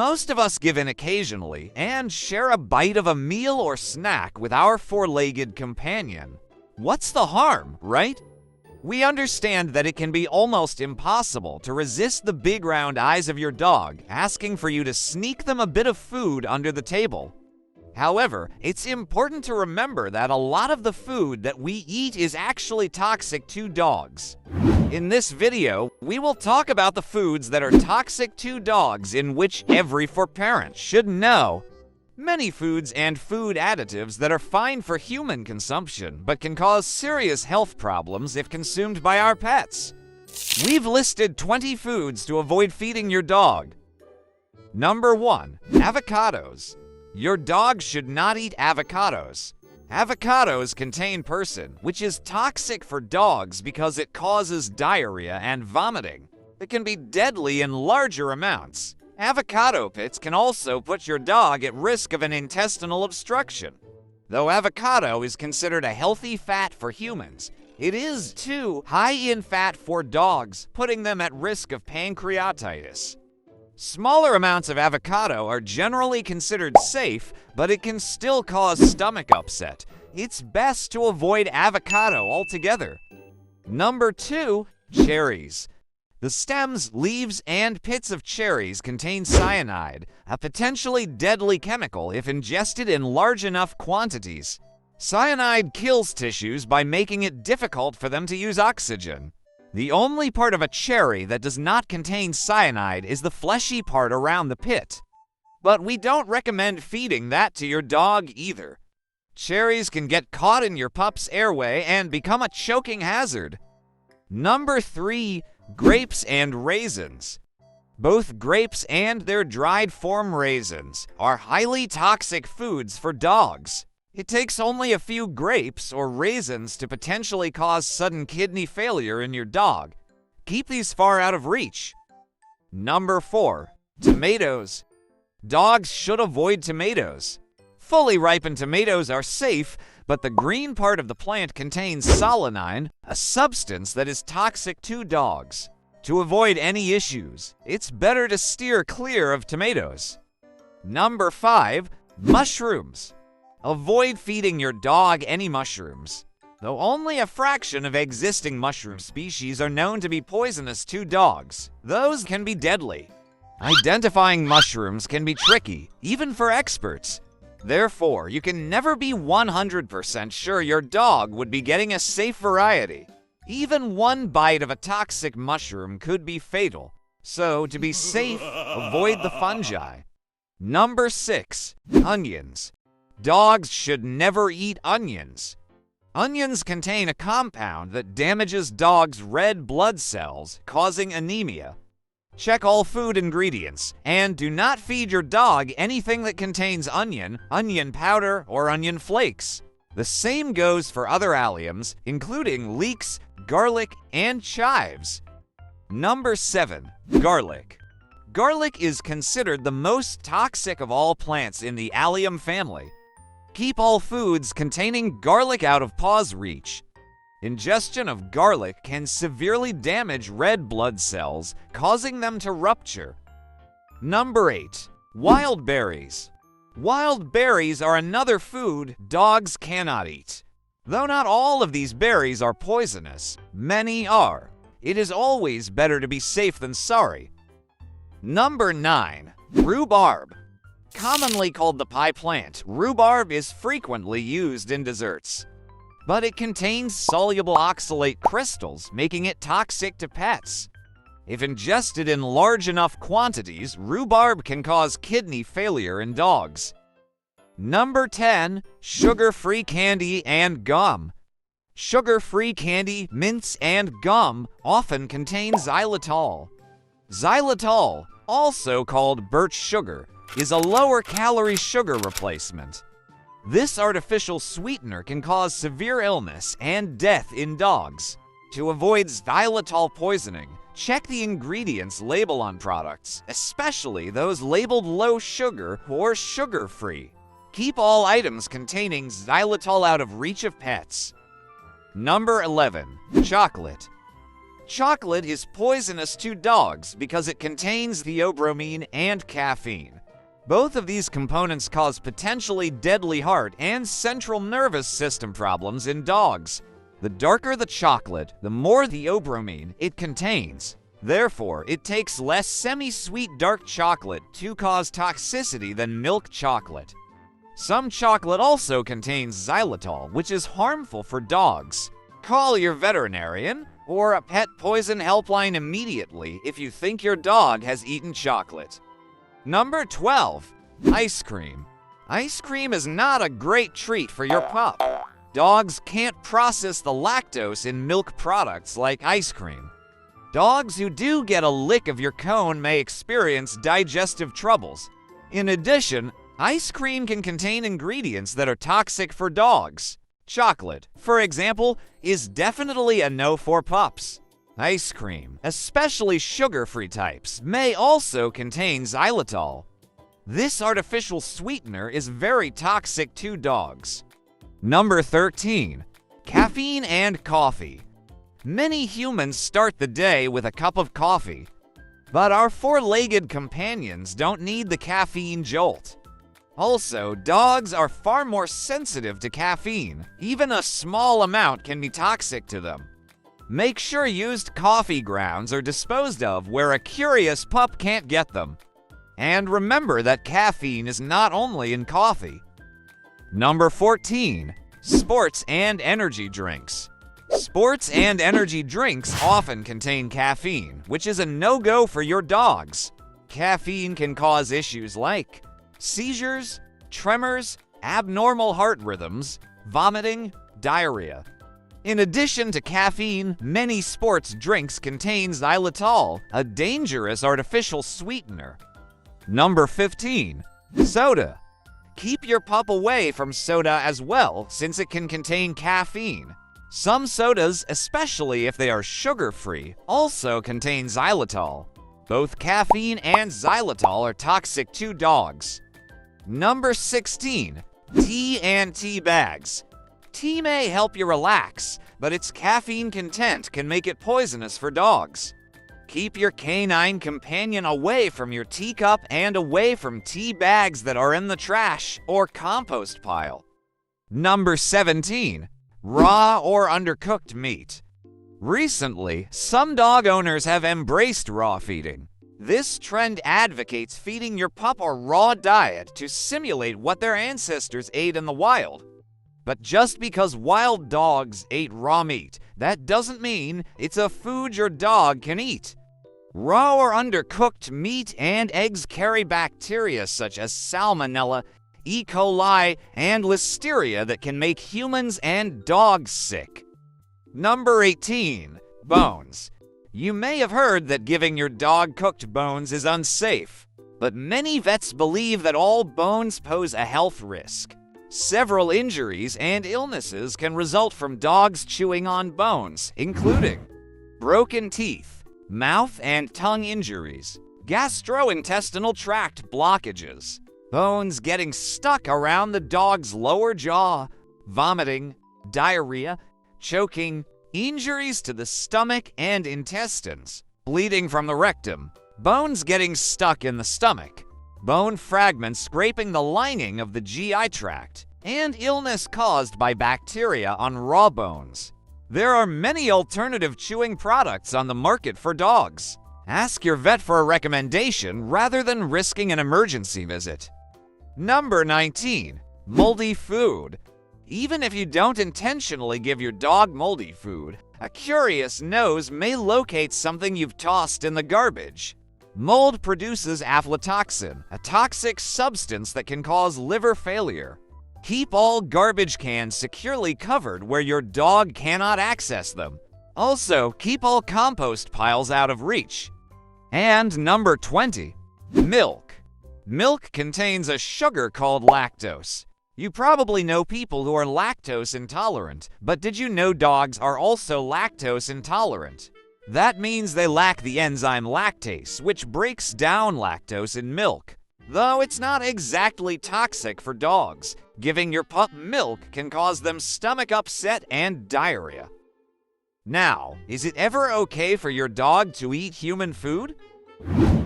Most of us give in occasionally and share a bite of a meal or snack with our four-legged companion. What's the harm, right? We understand that it can be almost impossible to resist the big round eyes of your dog asking for you to sneak them a bit of food under the table. However, it's important to remember that a lot of the food that we eat is actually toxic to dogs. In this video, we will talk about the foods that are toxic to dogs in which every fur parent should know. Many foods and food additives that are fine for human consumption but can cause serious health problems if consumed by our pets. We've listed 20 foods to avoid feeding your dog. Number 1. Avocados. Your dog should not eat avocados. Avocados contain persin, which is toxic for dogs because it causes diarrhea and vomiting. It can be deadly in larger amounts. Avocado pits can also put your dog at risk of an intestinal obstruction. Though avocado is considered a healthy fat for humans, it is too high in fat for dogs, putting them at risk of pancreatitis. Smaller amounts of avocado are generally considered safe, but it can still cause stomach upset. It's best to avoid avocado altogether. Number 2. Cherries. The stems, leaves, and pits of cherries contain cyanide, a potentially deadly chemical if ingested in large enough quantities. Cyanide kills tissues by making it difficult for them to use oxygen. The only part of a cherry that does not contain cyanide is the fleshy part around the pit. But we don't recommend feeding that to your dog either. Cherries can get caught in your pup's airway and become a choking hazard. Number 3. Grapes and raisins. Both grapes and their dried form raisins are highly toxic foods for dogs. It takes only a few grapes or raisins to potentially cause sudden kidney failure in your dog. Keep these far out of reach. Number 4. Tomatoes. Dogs should avoid tomatoes. Fully ripened tomatoes are safe, but the green part of the plant contains solanine, a substance that is toxic to dogs. To avoid any issues, it's better to steer clear of tomatoes. Number 5. Mushrooms. Avoid feeding your dog any mushrooms. Though only a fraction of existing mushroom species are known to be poisonous to dogs, those can be deadly. Identifying mushrooms can be tricky, even for experts. Therefore, you can never be 100% sure your dog would be getting a safe variety. Even one bite of a toxic mushroom could be fatal, so to be safe, avoid the fungi. Number 6. Onions. Dogs should never eat onions. Onions contain a compound that damages dogs' red blood cells, causing anemia. Check all food ingredients, and do not feed your dog anything that contains onion, onion powder, or onion flakes. The same goes for other alliums, including leeks, garlic, and chives. Number 7. Garlic. Garlic is considered the most toxic of all plants in the allium family. Keep all foods containing garlic out of paw's reach. Ingestion of garlic can severely damage red blood cells, causing them to rupture. Number 8. Wild berries. Wild berries are another food dogs cannot eat. Though not all of these berries are poisonous, many are. It is always better to be safe than sorry. Number 9. Rhubarb. Commonly called the pie plant, rhubarb is frequently used in desserts. But it contains soluble oxalate crystals, making it toxic to pets. If ingested in large enough quantities, rhubarb can cause kidney failure in dogs. Number 10. Sugar-free candy and gum. Sugar-free candy, mints, and gum often contain xylitol. Xylitol, also called birch sugar, is a lower-calorie sugar replacement. This artificial sweetener can cause severe illness and death in dogs. To avoid xylitol poisoning, check the ingredients label on products, especially those labeled low sugar or sugar-free. Keep all items containing xylitol out of reach of pets. Number 11. Chocolate. Chocolate is poisonous to dogs because it contains theobromine and caffeine. Both of these components cause potentially deadly heart and central nervous system problems in dogs. The darker the chocolate, the more theobromine it contains. Therefore, it takes less semi-sweet dark chocolate to cause toxicity than milk chocolate. Some chocolate also contains xylitol, which is harmful for dogs. Call your veterinarian or a pet poison helpline immediately if you think your dog has eaten chocolate. Number 12. Ice cream. Ice cream is not a great treat for your pup. Dogs can't process the lactose in milk products like ice cream. Dogs who do get a lick of your cone may experience digestive troubles. In addition, ice cream can contain ingredients that are toxic for dogs. Chocolate, for example, is definitely a no for pups. Ice cream, especially sugar-free types, may also contain xylitol. This artificial sweetener is very toxic to dogs. Number 13. Caffeine and coffee. Many humans start the day with a cup of coffee, but our four-legged companions don't need the caffeine jolt. Also, dogs are far more sensitive to caffeine. Even a small amount can be toxic to them. Make sure used coffee grounds are disposed of where a curious pup can't get them. And remember that caffeine is not only in coffee. Number 14. Sports and energy drinks. Sports and energy drinks often contain caffeine, which is a no-go for your dogs. Caffeine can cause issues like seizures, tremors, abnormal heart rhythms, vomiting, diarrhea. In addition to caffeine, many sports drinks contain xylitol, a dangerous artificial sweetener. Number 15. Soda. Keep your pup away from soda as well, since it can contain caffeine. Some sodas, especially if they are sugar-free, also contain xylitol. Both caffeine and xylitol are toxic to dogs. Number 16. Tea and tea bags. Tea may help you relax, but its caffeine content can make it poisonous for dogs. Keep your canine companion away from your teacup and away from tea bags that are in the trash or compost pile. Number 17. Raw or undercooked meat. Recently, some dog owners have embraced raw feeding. This trend advocates feeding your pup a raw diet to simulate what their ancestors ate in the wild. But just because wild dogs ate raw meat, that doesn't mean it's a food your dog can eat. Raw or undercooked meat and eggs carry bacteria such as Salmonella, E. coli, and Listeria that can make humans and dogs sick. Number 18. Bones. You may have heard that giving your dog cooked bones is unsafe, but many vets believe that all bones pose a health risk. Several injuries and illnesses can result from dogs chewing on bones, including broken teeth, mouth and tongue injuries, gastrointestinal tract blockages, bones getting stuck around the dog's lower jaw, vomiting, diarrhea, choking, injuries to the stomach and intestines, bleeding from the rectum, bones getting stuck in the stomach, bone fragments scraping the lining of the GI tract, and illness caused by bacteria on raw bones. There are many alternative chewing products on the market for dogs. Ask your vet for a recommendation rather than risking an emergency visit. Number 19. Moldy food. Even if you don't intentionally give your dog moldy food, a curious nose may locate something you've tossed in the garbage. Mold produces aflatoxin, a toxic substance that can cause liver failure. Keep all garbage cans securely covered where your dog cannot access them. Also, keep all compost piles out of reach. And number 20. Milk. Milk contains a sugar called lactose. You probably know people who are lactose intolerant, but did you know dogs are also lactose intolerant? That means they lack the enzyme lactase, which breaks down lactose in milk. Though it's not exactly toxic for dogs, giving your pup milk can cause them stomach upset and diarrhea. Now, is it ever okay for your dog to eat human food?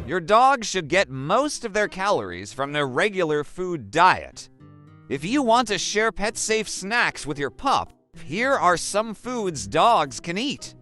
Your dog should get most of their calories from their regular food diet. If you want to share pet-safe snacks with your pup, here are some foods dogs can eat: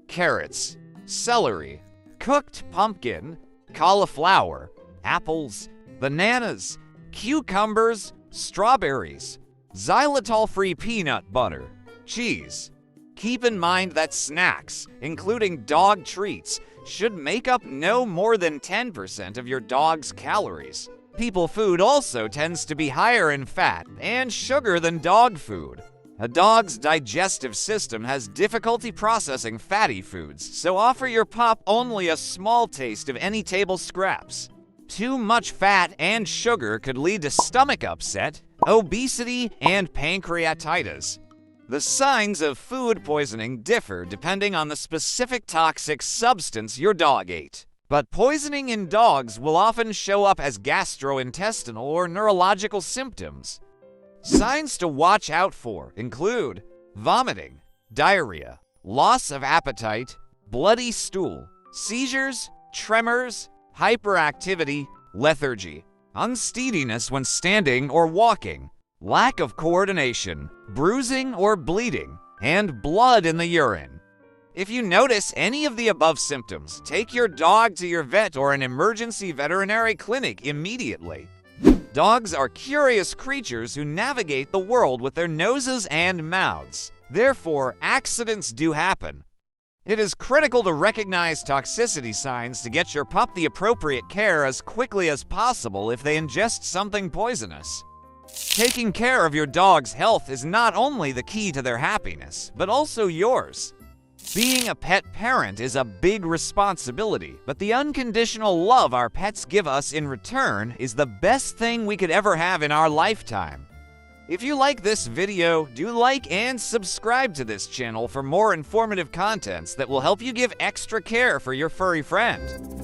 carrots, celery, cooked pumpkin, cauliflower, apples, bananas, cucumbers, strawberries, xylitol-free peanut butter, cheese. Keep in mind that snacks, including dog treats, should make up no more than 10% of your dog's calories. People food also tends to be higher in fat and sugar than dog food. A dog's digestive system has difficulty processing fatty foods, so offer your pup only a small taste of any table scraps. Too much fat and sugar could lead to stomach upset, obesity, and pancreatitis. The signs of food poisoning differ depending on the specific toxic substance your dog ate. But poisoning in dogs will often show up as gastrointestinal or neurological symptoms. Signs to watch out for include vomiting, diarrhea, loss of appetite, bloody stool, seizures, tremors, hyperactivity, lethargy, unsteadiness when standing or walking, lack of coordination, bruising or bleeding, and blood in the urine. If you notice any of the above symptoms, take your dog to your vet or an emergency veterinary clinic immediately. Dogs are curious creatures who navigate the world with their noses and mouths. Therefore, accidents do happen. It is critical to recognize toxicity signs to get your pup the appropriate care as quickly as possible if they ingest something poisonous. Taking care of your dog's health is not only the key to their happiness, but also yours. Being a pet parent is a big responsibility, but the unconditional love our pets give us in return is the best thing we could ever have in our lifetime. If you like this video, do like and subscribe to this channel for more informative contents that will help you give extra care for your furry friend.